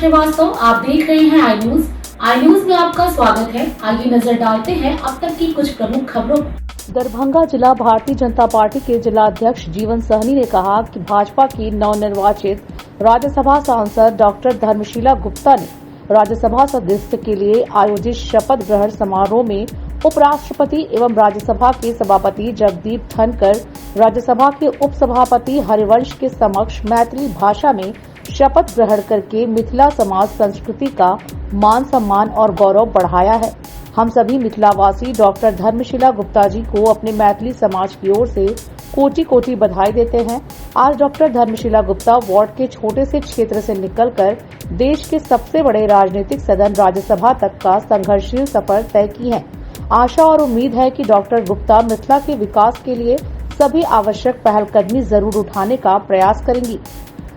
श्रीवास्तव, आप देख रहे हैं आई न्यूज। आई न्यूज में आपका स्वागत है। आइए नजर डालते हैं अब तक की कुछ प्रमुख खबरों पर। दरभंगा जिला भारतीय जनता पार्टी के जिला अध्यक्ष जीवन सहनी ने कहा कि भाजपा की नवनिर्वाचित राज्यसभा सांसद डॉक्टर धर्मशीला गुप्ता ने राज्यसभा सदस्य के लिए आयोजित शपथ ग्रहण समारोह में उपराष्ट्रपति एवं राज्यसभा के सभापति जगदीप धनखड़, राज्यसभा के उपसभापति हरिवंश के समक्ष मैथिली भाषा में शपथ ग्रहण करके मिथिला समाज संस्कृति का मान सम्मान और गौरव बढ़ाया है। हम सभी मिथिलावासी डॉक्टर धर्मशीला गुप्ता जी को अपने मैथिली समाज की ओर से कोटि कोटि बधाई देते हैं। आज डॉक्टर धर्मशीला गुप्ता वार्ड के छोटे से क्षेत्र से निकलकर देश के सबसे बड़े राजनीतिक सदन राज्यसभा तक का संघर्षशील सफर तय की है। आशा और उम्मीद है कि डॉक्टर गुप्ता मिथिला के विकास के लिए सभी आवश्यक पहलकदमी जरूर उठाने का प्रयास करेंगी।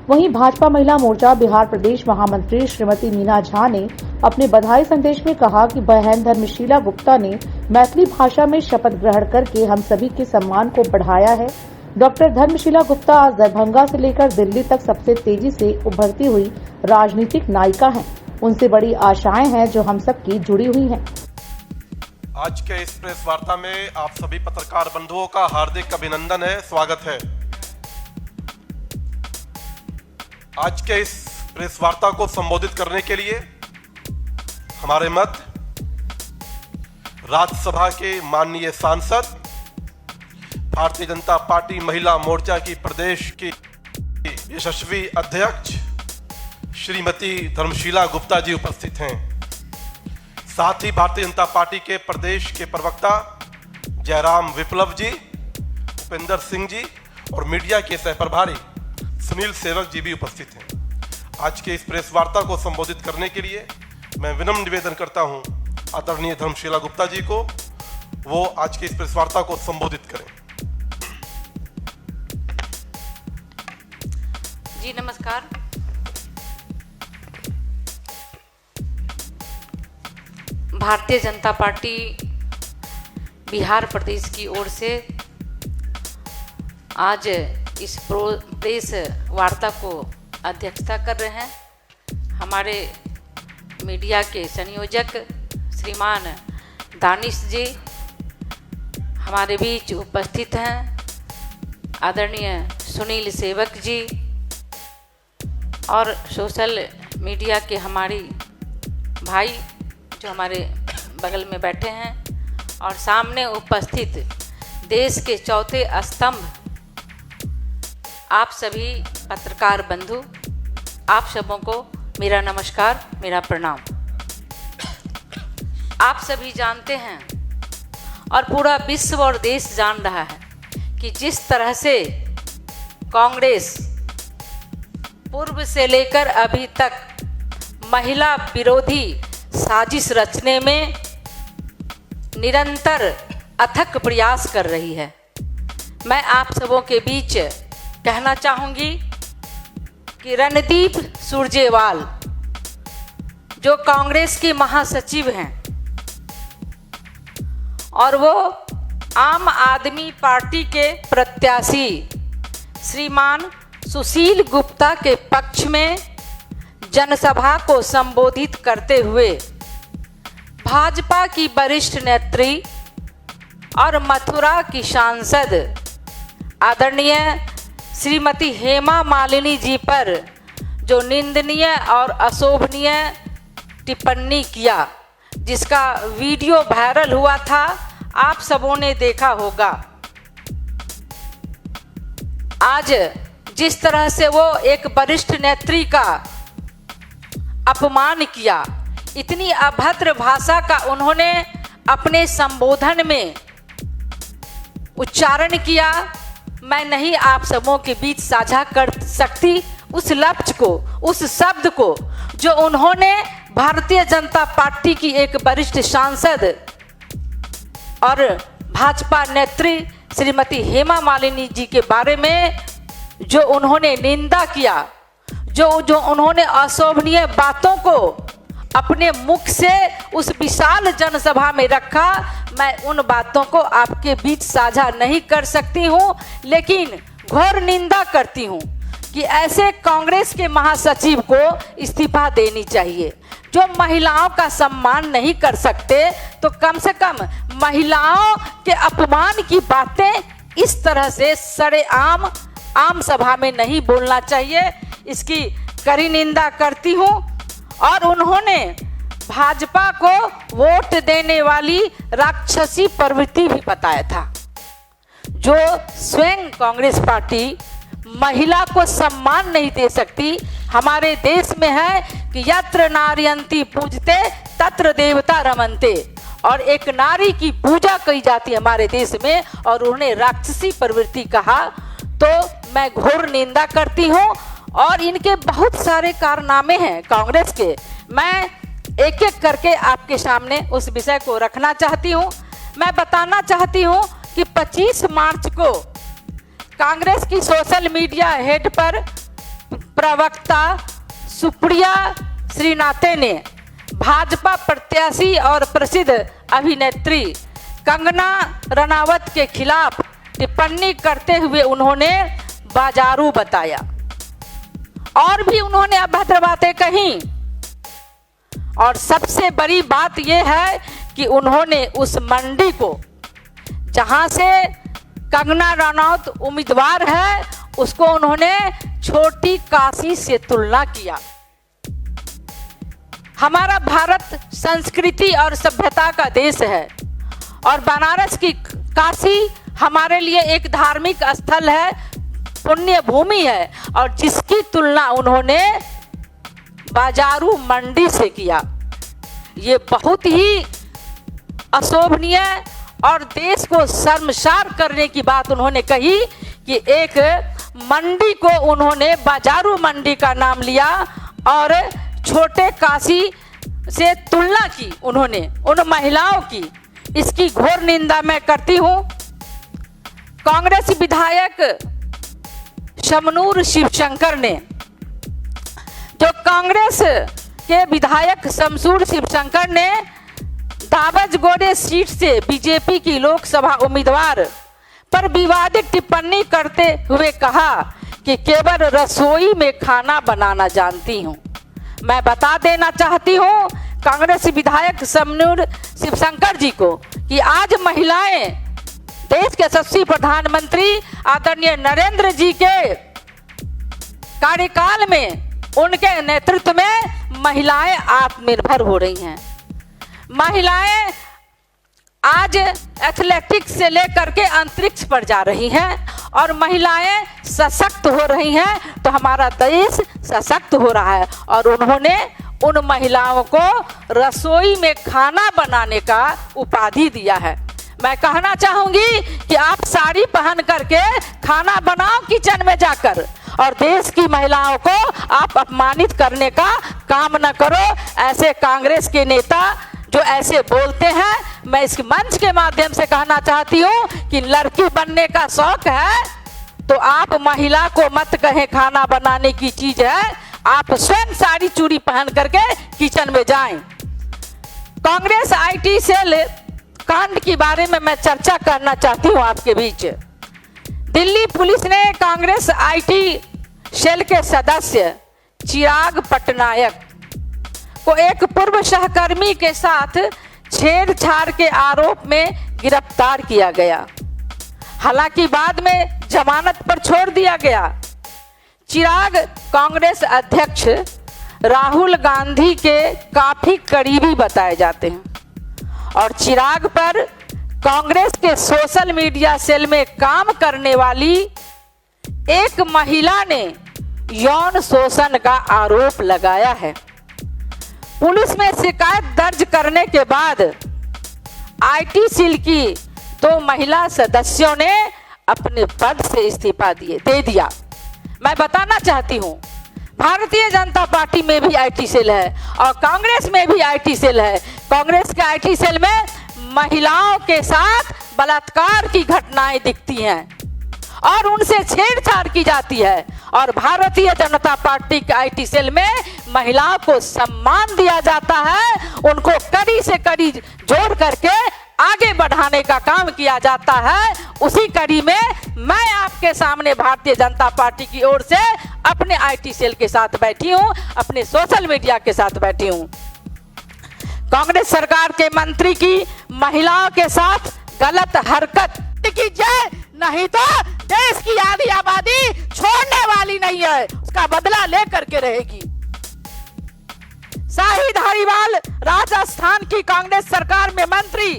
वहीं भाजपा महिला मोर्चा बिहार प्रदेश महामंत्री श्रीमती मीना झा ने अपने बधाई संदेश में कहा कि बहन धर्मशीला गुप्ता ने मैथिली भाषा में शपथ ग्रहण करके हम सभी के सम्मान को बढ़ाया है। डॉक्टर धर्मशीला गुप्ता आज दरभंगा से लेकर दिल्ली तक सबसे तेजी से उभरती हुई राजनीतिक नायिका हैं। उनसे बड़ी आशाएं हैं जो हम सबकी जुड़ी हुई हैं। आज के इस प्रेस वार्ता में आप सभी पत्रकार बंधुओं का हार्दिक अभिनंदन है, स्वागत है। आज के इस प्रेस वार्ता को संबोधित करने के लिए हमारे मध्य राज्यसभा के माननीय सांसद, भारतीय जनता पार्टी महिला मोर्चा की प्रदेश की यशस्वी अध्यक्ष श्रीमती धर्मशीला गुप्ता जी उपस्थित हैं। साथ ही भारतीय जनता पार्टी के प्रदेश के प्रवक्ता जयराम विप्लव जी, उपेंद्र सिंह जी और मीडिया के सहप्रभारी सुनील सेवक जी भी उपस्थित हैं। आज के इस प्रेस वार्ता को संबोधित करने के लिए मैं विनम्र निवेदन करता हूं आदरणीय धर्मशीला गुप्ता जी को, वो आज के इस प्रेस वार्ता को संबोधित करें। जी नमस्कार। भारतीय जनता पार्टी बिहार प्रदेश की ओर से आज इस प्रेस वार्ता को अध्यक्षता कर रहे हैं हमारे मीडिया के संयोजक श्रीमान दानिश जी हमारे बीच उपस्थित हैं, आदरणीय सुनील सेवक जी और सोशल मीडिया के हमारी भाई जो हमारे बगल में बैठे हैं और सामने उपस्थित देश के चौथे स्तंभ आप सभी पत्रकार बंधु, आप सबों को मेरा नमस्कार, मेरा प्रणाम। आप सभी जानते हैं और पूरा विश्व और देश जान रहा है कि जिस तरह से कांग्रेस पूर्व से लेकर अभी तक महिला विरोधी साजिश रचने में निरंतर अथक प्रयास कर रही है। मैं आप सबों के बीच कहना चाहूंगी कि रणदीप सुरजेवाल जो कांग्रेस के महासचिव हैं और वो आम आदमी पार्टी के प्रत्याशी श्रीमान सुशील गुप्ता के पक्ष में जनसभा को संबोधित करते हुए भाजपा की वरिष्ठ नेत्री और मथुरा की सांसद आदरणीय श्रीमती हेमा मालिनी जी पर जो निंदनीय और अशोभनीय टिप्पणी किया, जिसका वीडियो वायरल हुआ था, आप सबों ने देखा होगा। आज जिस तरह से वो एक वरिष्ठ नेत्री का अपमान किया, इतनी अभद्र भाषा का उन्होंने अपने संबोधन में उच्चारण किया, मैं नहीं आप सबों के बीच साझा कर सकती उस लफ्ज को, उस शब्द को जो उन्होंने भारतीय जनता पार्टी की एक वरिष्ठ सांसद और भाजपा नेत्री श्रीमती हेमा मालिनी जी के बारे में जो उन्होंने निंदा किया, जो उन्होंने अशोभनीय बातों को अपने मुख से उस विशाल जनसभा में रखा, मैं उन बातों को आपके बीच साझा नहीं कर सकती हूँ, लेकिन घोर निंदा करती हूँ कि ऐसे कांग्रेस के महासचिव को इस्तीफा देनी चाहिए। जो महिलाओं का सम्मान नहीं कर सकते तो कम से कम महिलाओं के अपमान की बातें इस तरह से सरेआम आम सभा में नहीं बोलना चाहिए। इसकी कड़ी निंदा करती हूँ। और उन्होंने भाजपा को वोट देने वाली राक्षसी प्रवृत्ति भी बताया था। जो स्वयं कांग्रेस पार्टी महिला को सम्मान नहीं दे सकती। हमारे देश में है कि यत्र नार्यन्ति पूजते तत्र देवता रमन्ते, और एक नारी की पूजा की जाती है हमारे देश में, और उन्हें राक्षसी प्रवृत्ति कहा तो मैं घोर निंदा करती हूँ। और इनके बहुत सारे कारनामे हैं कांग्रेस के। मैं एक एक करके आपके सामने उस विषय को रखना चाहती हूँ। मैं बताना चाहती हूँ कि 25 मार्च को कांग्रेस की सोशल मीडिया हेड पर प्रवक्ता सुप्रिया श्रीनाथे ने भाजपा प्रत्याशी और प्रसिद्ध अभिनेत्री कंगना रनावत के खिलाफ टिप्पणी करते हुए उन्होंने बाजारू बताया और भी उन्होंने अभद्र बातें कही। और सबसे बड़ी बात यह है कि उन्होंने उस मंडी को जहां से कंगना रनौत उम्मीदवार है उसको उन्होंने छोटी काशी से तुलना किया। हमारा भारत संस्कृति और सभ्यता का देश है और बनारस की काशी हमारे लिए एक धार्मिक स्थल है, पुण्य भूमि है, और जिसकी तुलना उन्होंने बाजारू मंडी से किया। ये बहुत ही अशोभनीय और देश को शर्मसार करने की बात उन्होंने कही कि एक मंडी को उन्होंने बाजारू मंडी का नाम लिया और छोटे काशी से तुलना की उन्होंने उन महिलाओं की। इसकी घोर निंदा मैं करती हूँ। कांग्रेस विधायक शमनूर शिवशंकर ने, जो कांग्रेस के विधायक शमशूर शिवशंकर ने दावजगोड़े सीट से बीजेपी की लोकसभा उम्मीदवार पर विवादित टिप्पणी करते हुए कहा कि केवल रसोई में खाना बनाना जानती हूं। मैं बता देना चाहती हूं कांग्रेस विधायक शमनूर शिवशंकर जी को कि आज महिलाएं देश के यशस्वी प्रधानमंत्री आदरणीय नरेंद्र जी के कार्यकाल में उनके नेतृत्व में महिलाएं आत्मनिर्भर हो रही हैं। महिलाएं आज एथलेटिक्स से लेकर के अंतरिक्ष पर जा रही हैं और महिलाएं सशक्त हो रही हैं तो हमारा देश सशक्त हो रहा है। और उन्होंने उन महिलाओं को रसोई में खाना बनाने का उपाधि दिया है। मैं कहना चाहूंगी कि आप साड़ी पहन करके खाना बनाओ किचन में जाकर, और देश की महिलाओं को आप अपमानित करने का काम न करो। ऐसे कांग्रेस के नेता जो ऐसे बोलते हैं, मैं इस मंच के माध्यम से कहना चाहती हूँ कि लड़की बनने का शौक है तो आप महिला को मत कहें खाना बनाने की चीज है। आप स्वयं साड़ी चूड़ी पहन करके किचन में जाएं। कांग्रेस आईटी सेल कांड के बारे में मैं चर्चा करना चाहती हूँ आपके बीच। दिल्ली पुलिस ने कांग्रेस आईटी सेल के सदस्य चिराग पटनायक को एक पूर्व सहकर्मी के साथ छेड़छाड़ के आरोप में गिरफ्तार किया गया। हालांकि बाद में जमानत पर छोड़ दिया गया। चिराग कांग्रेस अध्यक्ष राहुल गांधी के काफी करीबी बताए जाते हैं और चिराग पर कांग्रेस के सोशल मीडिया सेल में काम करने वाली एक महिला ने यौन शोषण का आरोप लगाया है। पुलिस में शिकायत दर्ज करने के बाद आईटी सेल की 2 महिला सदस्यों ने अपने पद से इस्तीफा दे दिया। मैं बताना चाहती हूँ भारतीय जनता पार्टी में भी आईटी सेल है और कांग्रेस में भी आईटी सेल है। कांग्रेस के आईटी सेल में महिलाओं के साथ बलात्कार की घटनाएं दिखती हैं और उनसे छेड़छाड़ की जाती है, और भारतीय जनता पार्टी के आईटी सेल में महिलाओं को सम्मान दिया जाता है, उनको कड़ी से कड़ी जोड़ करके आगे बढ़ाने का काम किया जाता है। उसी कड़ी में मैं आपके सामने भारतीय जनता पार्टी की ओर से अपने IT सेल के साथ बैठी हूं, अपने सोशल मीडिया के साथ बैठी हूं। कांग्रेस सरकार के मंत्री की महिलाओं के साथ गलत हरकत की जाए, नहीं तो देश की आधी आबादी छोड़ने वाली नहीं है, उसका बदला लेकर के रहेगी। शाही धारीवाल राजस्थान की कांग्रेस सरकार में मंत्री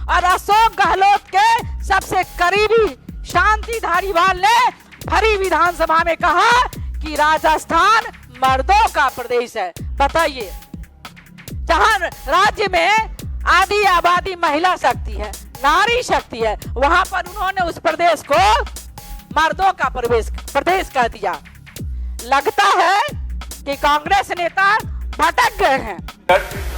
और अशोक गहलोत के सबसे करीबी शांति धारीवाल ने भरी विधानसभा में कहा कि राजस्थान मर्दों का प्रदेश है। बताइए, जहां राज्य में आधी आबादी महिला शक्ति है, नारी शक्ति है, वहां पर उन्होंने उस प्रदेश को मर्दों का प्रदेश कह दिया। लगता है कि कांग्रेस नेता भटक गए हैं।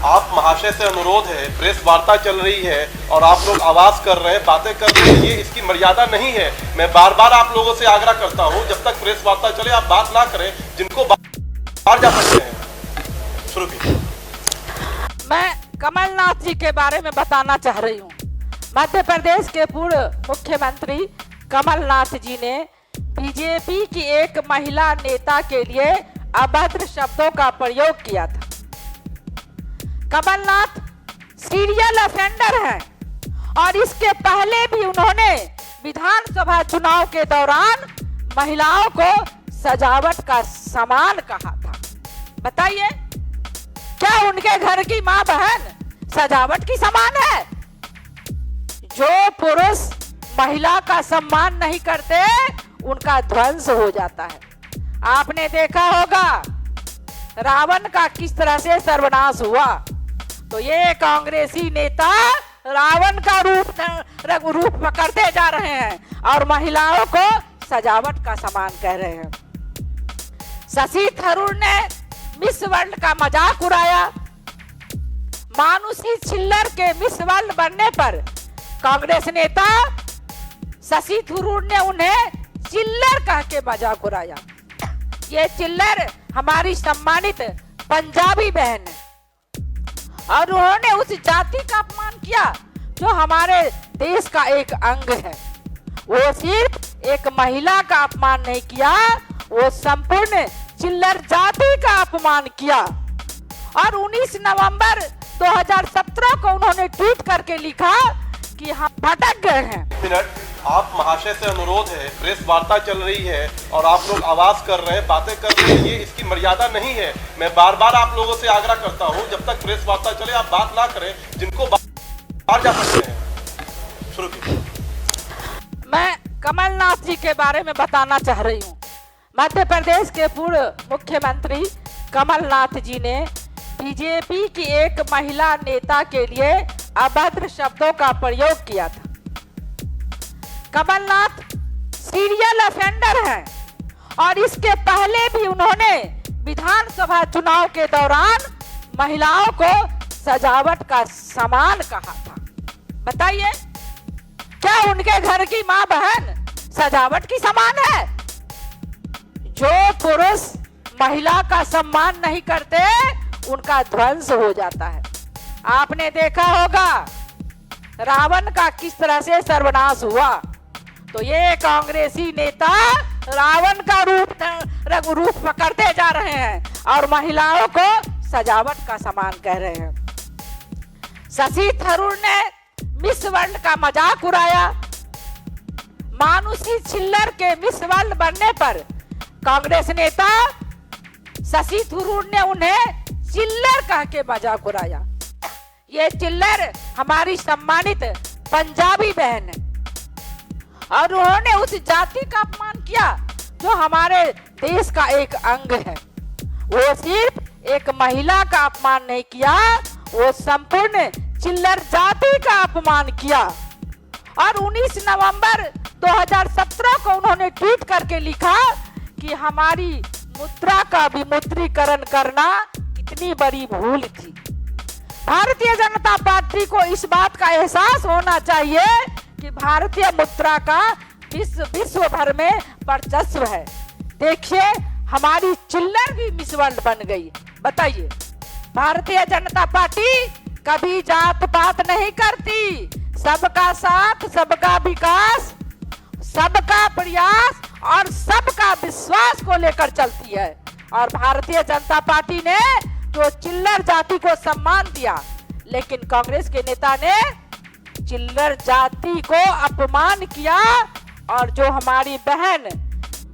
आप महाशय से अनुरोध है, प्रेस वार्ता चल रही है और आप लोग आवाज कर रहे हैं, बातें कर रहे हैं, ये इसकी मर्यादा नहीं है। मैं बार बार आप लोगों से आग्रह करता हूं, जब तक प्रेस वार्ता चले आप बात ना करें, जिनको बाहर जा सकते हैं। शुरू कीजिए। मैं कमलनाथ जी के बारे में बताना चाह रही हूँ। मध्य प्रदेश के पूर्व मुख्यमंत्री कमलनाथ जी ने बीजेपी की एक महिला नेता के लिए अभद्र शब्दों का प्रयोग किया था। कमलनाथ सीरियल ऑफेंडर हैं और इसके पहले भी उन्होंने विधानसभा चुनाव के दौरान महिलाओं को सजावट का सामान कहा था। बताइए, क्या उनके घर की मां बहन सजावट की सामान है? जो पुरुष महिला का सम्मान नहीं करते उनका ध्वंस हो जाता है। आपने देखा होगा रावण का किस तरह से सर्वनाश हुआ, तो ये कांग्रेसी नेता रावण का रूप पकड़ते जा रहे हैं और महिलाओं को सजावट का सामान कह रहे हैं। शशि थरूर ने मिस वर्ल्ड का मजाक उड़ाया। मानुषी छिल्लर के मिस वर्ल्ड बनने पर कांग्रेस नेता शशि थरूर ने उन्हें चिल्लर कह के मजाक उड़ाया। ये चिल्लर हमारी सम्मानित पंजाबी बहन है और उन्होंने उस जाति का अपमान किया जो हमारे देश का एक अंग है। वो सिर्फ एक महिला का अपमान नहीं किया, वो संपूर्ण चिल्लर जाति का अपमान किया। और 19 नवंबर 2017 को उन्होंने ट्वीट करके लिखा कि हम भटक गए हैं। आप महाशय से अनुरोध है, प्रेस वार्ता चल रही है और आप लोग आवाज कर रहे हैं, बातें कर रहे हैं, ये इसकी मर्यादा नहीं है। मैं बार बार आप लोगों से आग्रह करता हूं, जब तक प्रेस वार्ता चले आप बात ना करें, जिनको बाहर जा सकते हैं। शुरू कीजिए। मैं कमलनाथ जी के बारे में बताना चाह रही हूँ। मध्य प्रदेश के पूर्व मुख्यमंत्री कमलनाथ जी ने बीजेपी की एक महिला नेता के लिए अभद्र शब्दों का प्रयोग किया था। कमलनाथ सीरियल ऑफेंडर हैं और इसके पहले भी उन्होंने विधानसभा चुनाव के दौरान महिलाओं को सजावट का सामान कहा था। बताइए, क्या उनके घर की मां बहन सजावट की सामान है? जो पुरुष महिला का सम्मान नहीं करते उनका ध्वंस हो जाता है। आपने देखा होगा रावण का किस तरह से सर्वनाश हुआ, तो ये कांग्रेसी नेता रावण का रूप पकड़ते जा रहे हैं और महिलाओं को सजावट का सामान कह रहे हैं। शशि थरूर ने मिस वर्ल्ड का मजाक उड़ाया। मानुषी छिल्लर के मिस वर्ल्ड बनने पर कांग्रेस नेता शशि थरूर ने उन्हें चिल्लर कह के मजाक उड़ाया। ये चिल्लर हमारी सम्मानित पंजाबी बहन है और उन्होंने उस जाति का अपमान किया जो हमारे देश का एक अंग है। वो सिर्फ एक महिला का अपमान नहीं किया, वो संपूर्ण चिल्लर जाति का अपमान किया। और 19 नवंबर 2017 को उन्होंने ट्वीट करके लिखा कि हमारी मुद्रा का विमुद्रीकरण करना कितनी बड़ी भूल थी। भारतीय जनता पार्टी को इस बात का एहसास होना चाहिए कि भारतीय मुद्रा का विश्व भर में वर्चस्व है। देखिए, हमारी चिल्लर भी मिस वर्ल्ड बन गई। बताइए, भारतीय जनता पार्टी कभी जात पात नहीं करती, सबका साथ, सबका विकास, सबका प्रयास और सबका विश्वास को लेकर चलती है। और भारतीय जनता पार्टी ने जो चिल्लर जाति को सम्मान दिया, लेकिन कांग्रेस के नेता ने चिल्लर जाति को अपमान किया और जो हमारी बहन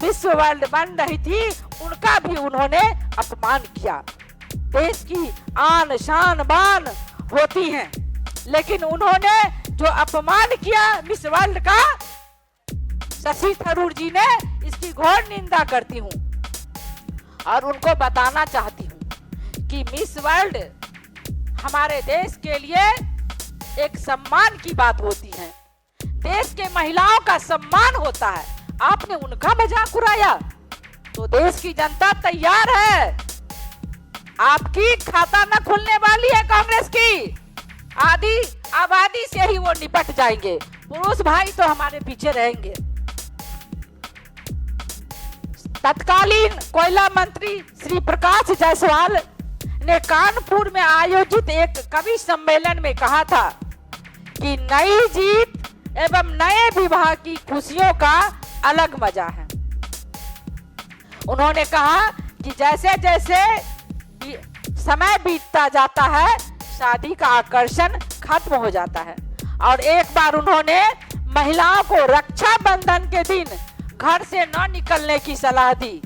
विश्व वर्ल्ड बन रही थी उनका भी उन्होंने अपमान किया। देश की आन शान बान होती हैं, लेकिन उन्होंने जो अपमान किया मिस वर्ल्ड का, शशि थरूर जी ने इसकी घोर निंदा करती हूँ और उनको बताना चाहती हूँ कि मिस वर्ल्ड हमारे देश के लिए एक सम्मान की बात होती है, देश के महिलाओं का सम्मान होता है। आपने उनका मजाक उड़ाया तो देश की जनता तैयार है, आपकी खाता न खुलने वाली है कांग्रेस की, आधी आबादी से ही वो निपट जाएंगे, पुरुष भाई तो हमारे पीछे रहेंगे। तत्कालीन कोयला मंत्री श्री प्रकाश जायसवाल ने कानपुर में आयोजित एक कवि सम्मेलन में कहा था कि नई जीत एवं नए विवाह की खुशियों का अलग मजा है। उन्होंने कहा कि जैसे जैसे समय बीतता जाता है शादी का आकर्षण खत्म हो जाता है। और एक बार उन्होंने महिलाओं को रक्षाबंधन के दिन घर से न निकलने की सलाह दी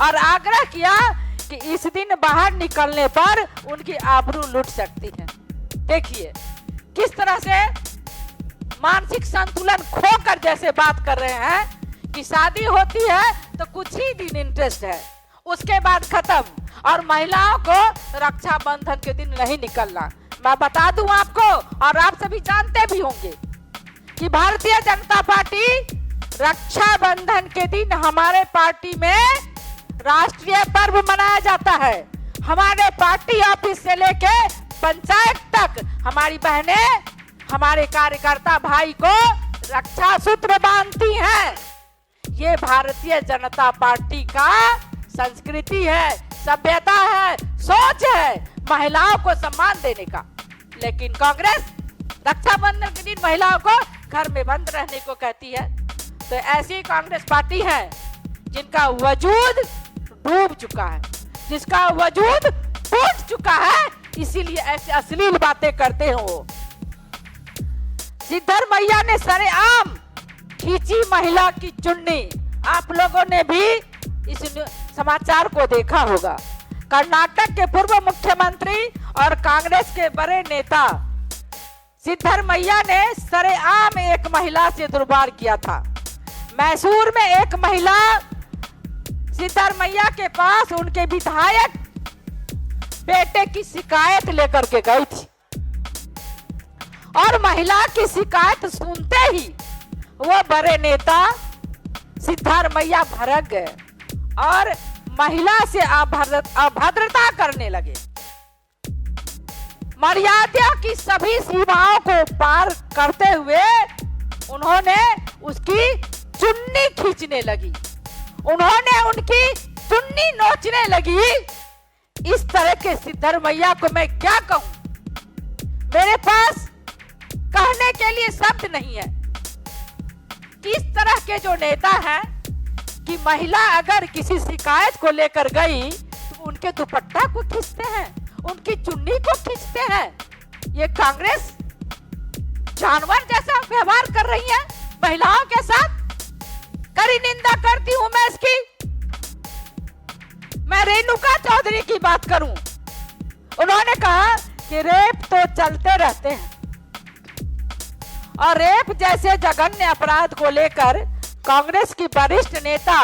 और आग्रह किया कि इस दिन बाहर निकलने पर उनकी आबरू लुट सकती है। देखिए किस तरह से मानसिक संतुलन खोकर जैसे बात कर रहे हैं कि शादी होती है तो कुछ ही दिन इंटरेस्ट है, उसके बाद खत्म, और महिलाओं को रक्षाबंधन के दिन नहीं निकलना। मैं बता दूं आपको, और आप सभी जानते भी होंगे कि भारतीय जनता पार्टी रक्षाबंधन के दिन हमारे पार्टी में राष्ट्रीय पर्व मनाया जाता है। हमारे पार्टी ऑफिस से लेके पंचायत तक हमारी बहनें हमारे कार्यकर्ता भाई को रक्षा सूत्र बांधती हैं। ये भारतीय जनता पार्टी का संस्कृति है, सभ्यता है, सोच है महिलाओं को सम्मान देने का। लेकिन कांग्रेस रक्षाबंधन के दिन महिलाओं को घर में बंद रहने को कहती है। तो ऐसी कांग्रेस पार्टी है जिनका वजूद डूब चुका है, जिसका वजूद टूट चुका है, इसीलिए ऐसे अश्लील बातें करते हो। सिद्धरमैया ने सरेआम खींची महिला की चुन्नी। आप लोगों ने भी इस समाचार को देखा होगा। कर्नाटक के पूर्व मुख्यमंत्री और कांग्रेस के बड़े नेता सिद्धरमैया ने सरेआम एक महिला से दुर्व्यवहार किया था। मैसूर में एक महिला सिद्धरमैया के पास उनके विधायक बेटे की शिकायत लेकर के गई थी और महिला की शिकायत सुनते ही वो बड़े नेता सिद्धरमैया भड़क गए और महिला से अभद्रता करने लगे। मर्यादा की सभी सीमाओं को पार करते हुए उन्होंने उसकी चुन्नी खींचने लगी, उन्होंने उनकी चुन्नी नोचने लगी। इस तरह के सिद्धरमैया को मैं क्या कहूं, मेरे पास कहने के लिए शब्द नहीं है। किस तरह के जो नेता हैं कि महिला अगर किसी शिकायत को लेकर गई तो उनके दुपट्टा को खींचते हैं, उनकी चुन्नी को खींचते हैं। ये कांग्रेस जानवर जैसा व्यवहार कर रही है महिलाओं के साथ। कड़ी निंदा करती हूं मैं इसकी। मैं रेणुका चौधरी की बात करूं, उन्होंने कहा कि रेप तो चलते रहते हैं और रेप जैसे जघन्य अपराध को लेकर कांग्रेस की वरिष्ठ नेता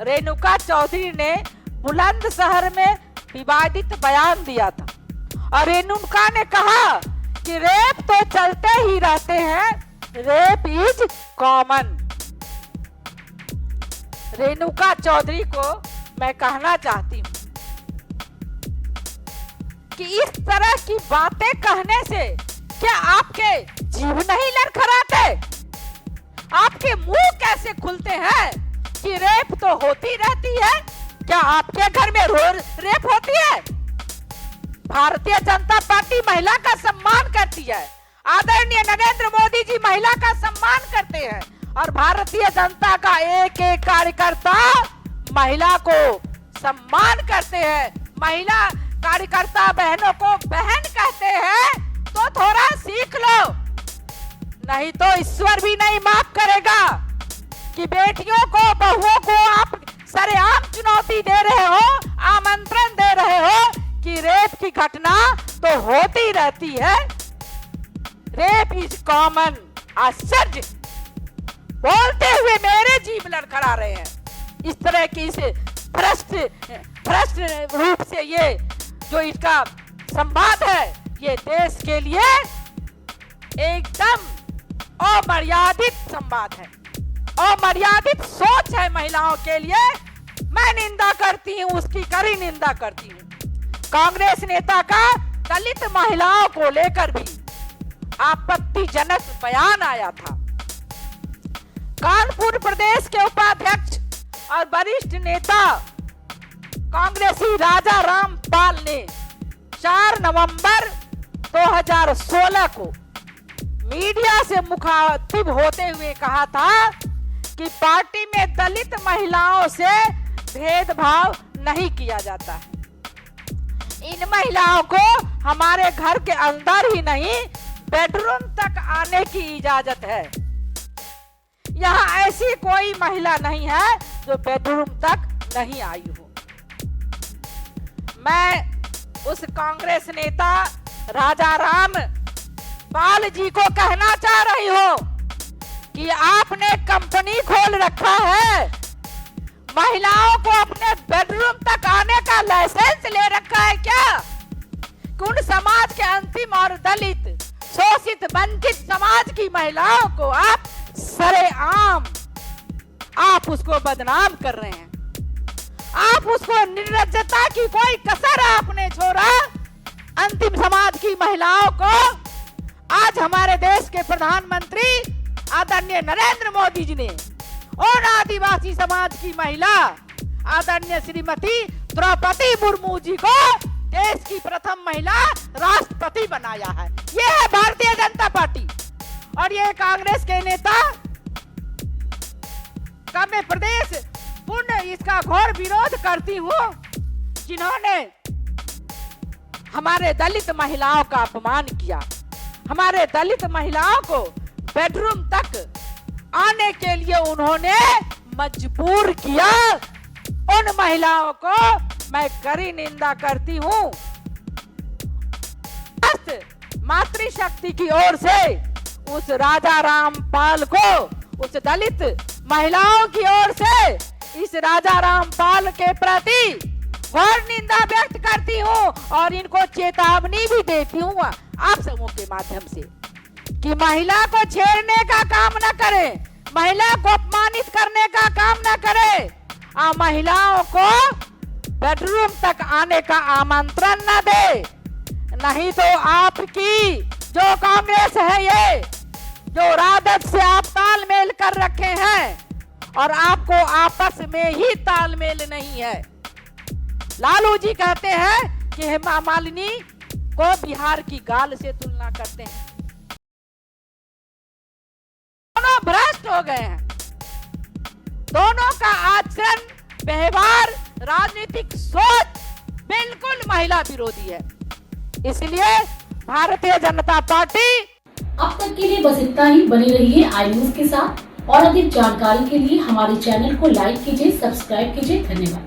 रेणुका चौधरी ने बुलंदशहर में विवादित बयान दिया था और रेणुका ने कहा कि रेप तो चलते ही रहते हैं, rape is common. Renuka Chaudhary को मैं कहना चाहती हूं कि इस तरह की बातें कहने से क्या आपके जीभ नहीं लड़खड़ाते? आपके मुंह कैसे खुलते हैं कि रेप तो होती रहती है? क्या आपके घर में रोज रेप होती है? भारतीय जनता पार्टी महिला का सम्मान करती है। आदरणीय नरेंद्र मोदी जी महिला का सम्मान करते हैं और भारतीय जनता का एक एक कार्यकर्ता महिला को सम्मान करते हैं। महिला कार्यकर्ता बहनों को बहन कहते हैं, तो थोड़ा सीख लो, नहीं तो ईश्वर भी नहीं माफ करेगा कि बेटियों को, बहुओं को आप सरेआम चुनौती दे रहे हो, आमंत्रण दे रहे हो कि रेप की घटना तो होती रहती है। Rape is common. आश्चर्य बोलते हुए मेरे जीभ लड़खड़ा रहे हैं। इस तरह की इस भ्रष्ट रूप से ये जो इसका संवाद है, ये देश के लिए एकदम अमर्यादित संवाद है, अमर्यादित सोच है महिलाओं के लिए। मैं निंदा करती हूँ, उसकी कड़ी निंदा करती हूँ। कांग्रेस नेता का दलित महिलाओं को लेकर भी आपत्तिजनक बयान आया था। कानपुर प्रदेश के उपाध्यक्ष और वरिष्ठ नेता कांग्रेसी राजा रामपाल ने 4 नवंबर 2016 को मीडिया से मुखातिब होते हुए कहा था कि पार्टी में दलित महिलाओं से भेदभाव नहीं किया जाता है। इन महिलाओं को हमारे घर के अंदर ही नहीं, बेडरूम तक आने की इजाजत है। यहाँ ऐसी कोई महिला नहीं है जो बेडरूम तक नहीं आई हो। मैं उस कांग्रेस नेता राजा राम पाल जी को कहना चाह रही हूँ कि आपने कंपनी खोल रखा है, महिलाओं को अपने बेडरूम तक आने का लाइसेंस ले रखा है क्या? कुण समाज के अंतिम और दलित, शोषित, वंचित समाज की महिलाओं को आप सरेआम आप उसको बदनाम कर रहे हैं। आप उसको निर्लज्जता की कोई कसर आपने छोड़ा। अंतिम समाज की महिलाओं को आज हमारे देश के प्रधानमंत्री आदरणीय नरेंद्र मोदी जी ने और आदिवासी समाज की महिला आदरणीय श्रीमती द्रौपदी मुर्मू जी को देश की प्रथम महिला राष्ट्रपति बनाया है। ये है भारतीय जनता पार्टी। और ये कांग्रेस के नेता का मैं प्रदेश पूर्ण इसका घोर विरोध करती हूँ, जिन्होंने हमारे दलित महिलाओं का अपमान किया, हमारे दलित महिलाओं को बेडरूम तक आने के लिए उन्होंने मजबूर किया। उन महिलाओं को मैं कड़ी निंदा करती हूँ। मातृशक्ति की ओर से उस राजा रामपाल को, उस दलित महिलाओं की ओर से इस राजा रामपाल के प्रति घोर निंदा व्यक्त करती हूँ और इनको चेतावनी भी देती हूँ आप सबों के माध्यम से कि महिला को छेड़ने का काम न करे, महिला को अपमानित करने का काम न करे, महिलाओं को बेडरूम तक आने का आमंत्रण न दे। नहीं तो आपकी जो कांग्रेस है, ये जो राजद से आप तालमेल कर रखे हैं और आपको आपस में ही तालमेल नहीं है। लालू जी कहते हैं कि हेमा मालिनी को बिहार की गाल से तुलना करते हैं। दोनों भ्रष्ट हो गए हैं। दोनों का आचरण, व्यवहार, राजनीतिक सोच बिल्कुल महिला विरोधी है। इसलिए भारतीय जनता पार्टी अब तक के लिए बस इतना ही। बने रहिए आई न्यूज के साथ और अधिक जानकारी के लिए हमारे चैनल को लाइक कीजिए, सब्सक्राइब कीजिए। धन्यवाद।